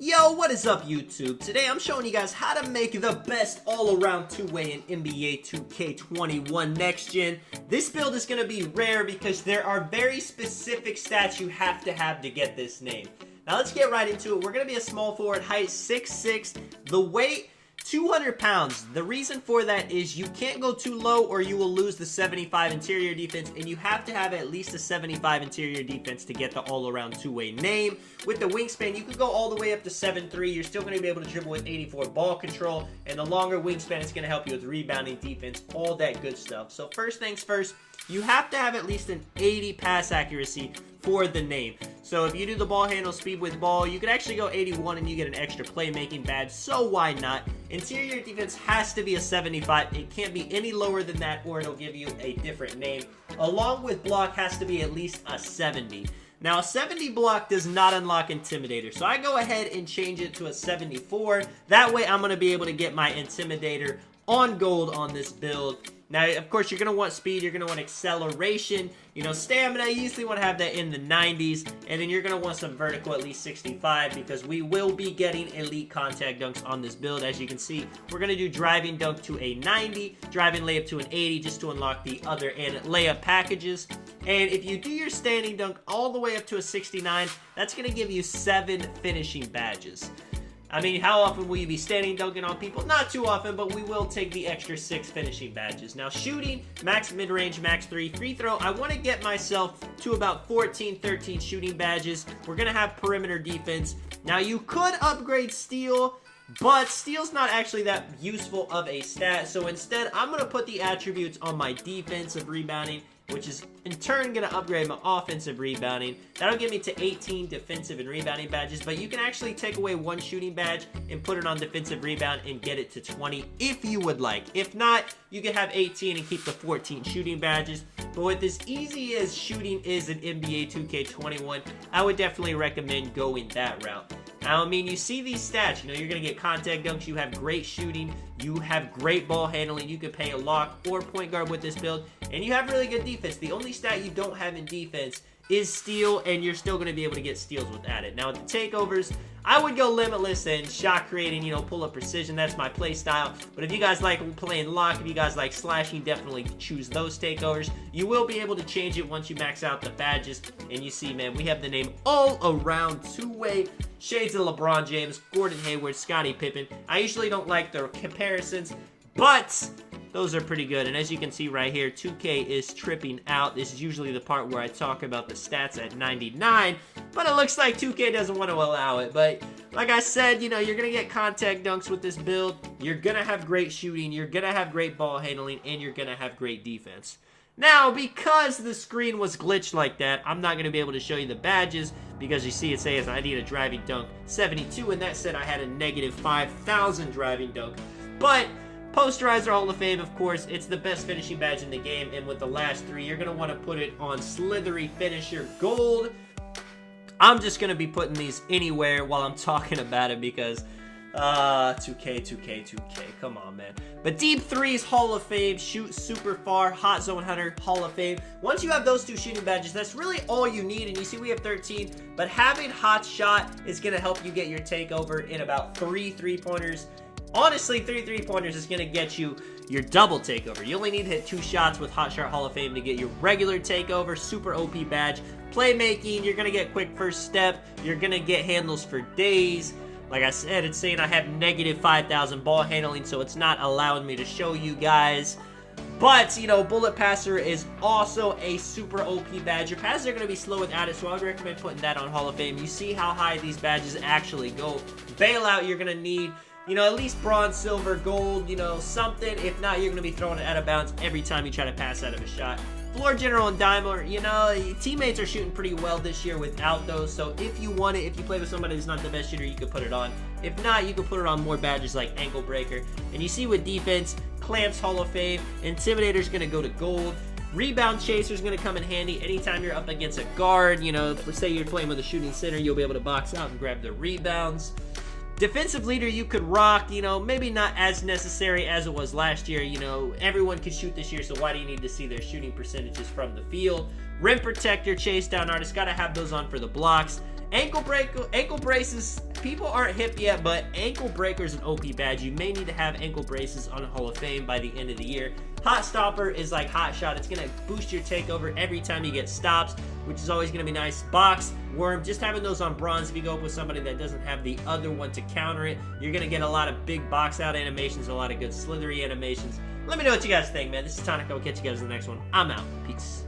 Yo, what is up YouTube? Today I'm showing you guys how to make the best all-around two-way in NBA 2K21 Next Gen. This build is going to be rare because there are very specific stats you have to get this name. Now let's get right into it. We're going to be a small forward, height 6'6", the weight 200 pounds. The reason for that is you can't go too low or you will lose the 75 interior defense, and you have to have at least a 75 interior defense to get the all-around two-way name. With the wingspan, you can go all the way up to 7'3". You're still going to be able to dribble with 84 ball control, and the longer wingspan is going to help you with rebounding, defense, all that good stuff. So first things first, you have to have at least an 80 pass accuracy for the name. So if you do the ball handle speed with ball, you could actually go 81 and you get an extra playmaking badge, so why not? Interior defense has to be a 75. It can't be any lower than that or it'll give you a different name. Along with block has to be at least a 70. Now, a 70 block does not unlock Intimidator, so I go ahead and change it to a 74. That way, I'm going to be able to get my Intimidator on gold on this build. Now, of course, you're going to want speed, you're going to want acceleration, stamina. You usually want to have that in the 90s, and then you're going to want some vertical, at least 65, because we will be getting elite contact dunks on this build. As you can see, we're going to do driving dunk to a 90, driving layup to an 80, just to unlock the other and layup packages. And if you do your standing dunk all the way up to a 69, that's going to give you 7 finishing badges. I mean, how often will you be standing dunking on people? Not too often, but we will take the extra 6 finishing badges. Now, shooting, max mid-range, max 3, free throw. I want to get myself to about 14, 13 shooting badges. We're going to have perimeter defense. Now, you could upgrade steal, but steal's not actually that useful of a stat. So instead, I'm going to put the attributes on my defensive rebounding, which is in turn going to upgrade my offensive rebounding. That'll get me to 18 defensive and rebounding badges, but you can actually take away 1 shooting badge and put it on defensive rebound and get it to 20 if you would like. If not, you can have 18 and keep the 14 shooting badges. But with as easy as shooting is in NBA 2K21, I would definitely recommend going that route. Now, I mean, you see these stats, you're going to get contact dunks, you have great shooting, you have great ball handling, you can play a lock or point guard with this build, and you have really good defense. The only stat you don't have in defense is steal, and you're still going to be able to get steals without it. Now, with the takeovers, I would go limitless and shot creating, pull-up precision. That's my play style. But if you guys like playing lock, if you guys like slashing, definitely choose those takeovers. You will be able to change it once you max out the badges. And you see, man, we have the name all-around two-way. Shades of LeBron James, Gordon Hayward, Scottie Pippen. I usually don't like the comparisons, but those are pretty good. And as you can see right here, 2K is tripping out. This is usually the part where I talk about the stats at 99, but it looks like 2K doesn't want to allow it. But like I said, you're going to get contact dunks with this build. You're going to have great shooting. You're going to have great ball handling, and you're going to have great defense. Now, because the screen was glitched like that, I'm not going to be able to show you the badges because you see it says I need a driving dunk 72, and that said I had a negative 5,000 driving dunk. But Posterizer Hall of Fame, of course, it's the best finishing badge in the game, and with the last 3, you're going to want to put it on Slithery Finisher Gold. I'm just going to be putting these anywhere while I'm talking about it because 2K, come on, man. But Deep Threes Hall of Fame, Shoot Super Far, Hot Zone Hunter Hall of Fame. Once you have those 2 shooting badges, that's really all you need, and you see we have 13, but having Hot Shot is going to help you get your takeover in about 3 3-pointers. Honestly, 3 3-pointers is going to get you your double takeover. You only need to hit 2 shots with Hot Shot Hall of Fame to get your regular takeover, super OP badge. Playmaking, you're going to get quick first step. You're going to get handles for days. Like I said, it's saying I have negative 5,000 ball handling, so it's not allowing me to show you guys. But, Bullet Passer is also a super OP badge. Your passes are going to be slow without it, so I would recommend putting that on Hall of Fame. You see how high these badges actually go. Bailout, you're going to need at least bronze, silver, gold, something. If not, you're going to be throwing it out of bounds every time you try to pass out of a shot. Floor General and Dimer, teammates are shooting pretty well this year without those. So if you want it, if you play with somebody who's not the best shooter, you could put it on. If not, you can put it on more badges like Ankle Breaker. And you see with defense, Clamps Hall of Fame, Intimidator's going to go to gold. Rebound Chaser's going to come in handy anytime you're up against a guard. Let's say you're playing with a shooting center, you'll be able to box out and grab the rebounds. Defensive leader you could rock, maybe not as necessary as it was last year. Everyone can shoot this year, so why do you need to see their shooting percentages from the field? Rim protector, chase down artist, got to have those on for the blocks. Ankle braces, people aren't hip yet, but Ankle Breaker is an OP badge. You may need to have ankle braces on Hall of Fame by the end of the year. Hot Stopper is like Hot Shot. It's going to boost your takeover every time you get stops, which is always going to be nice. Box, Worm, just having those on bronze. If you go up with somebody that doesn't have the other one to counter it, you're going to get a lot of big box out animations, a lot of good slithery animations. Let me know what you guys think, man. This is Tonic. I will catch you guys in the next one. I'm out. Peace.